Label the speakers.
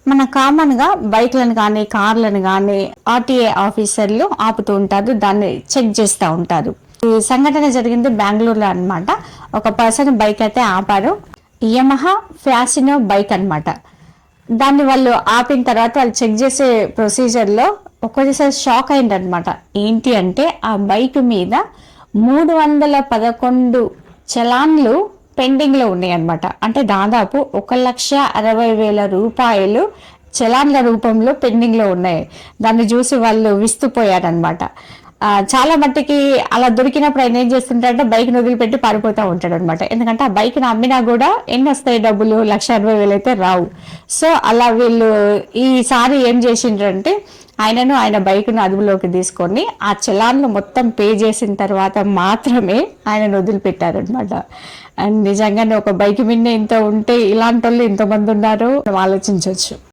Speaker 1: మన కామన్గా బైక్లను కానీ కార్లను కానీ ఆర్టీఏ ఆఫీసర్లు ఆపుతూ ఉంటారు, దాన్ని చెక్ చేస్తూ ఉంటారు. ఈ సంఘటన జరిగింది బెంగళూరులో అనమాట. ఒక పర్సన్ బైక్ అయితే ఆపారు, యమహా ఫ్యాసినో బైక్ అనమాట. దాన్ని వాళ్ళు ఆపిన తర్వాత వాళ్ళు చెక్ చేసే ప్రొసీజర్లో ఒక్కసారి షాక్ అయిందనమాట. ఏంటి అంటే ఆ బైక్ మీద 311 చలాన్లు పెండింగ్లో ఉన్నాయి అనమాట. అంటే దాదాపు 1,60,000 రూపాయలు చలాన్ల రూపంలో పెండింగ్లో ఉన్నాయి. దాన్ని చూసి వాళ్ళు విస్తుపోయారనమాట. చాలా మట్టికి అలా దొరికినప్పుడు ఆయన ఏం చేస్తుంటాడంటే బైక్ వదిలిపెట్టి పారిపోతూ ఉంటాడు అనమాట. ఎందుకంటే ఆ బైక్ని అమ్మినా కూడా ఎన్ని వస్తాయి డబ్బులు, 1,60,000 అయితే రావు. సో అలా వీళ్ళు ఈసారి ఏం చేసిండ్రంటే ఆయనను ఆయన బైక్ను అదుపులోకి తీసుకొని ఆ చలాన్లు మొత్తం పే చేసిన తర్వాత మాత్రమే ఆయనను వదిలిపెట్టారనమాట. అండ్ నిజంగానే ఒక బైక్ మీద ఇంత ఉంటే ఇలాంటి వాళ్ళు ఇంతమంది ఉన్నారు ఆలోచించవచ్చు.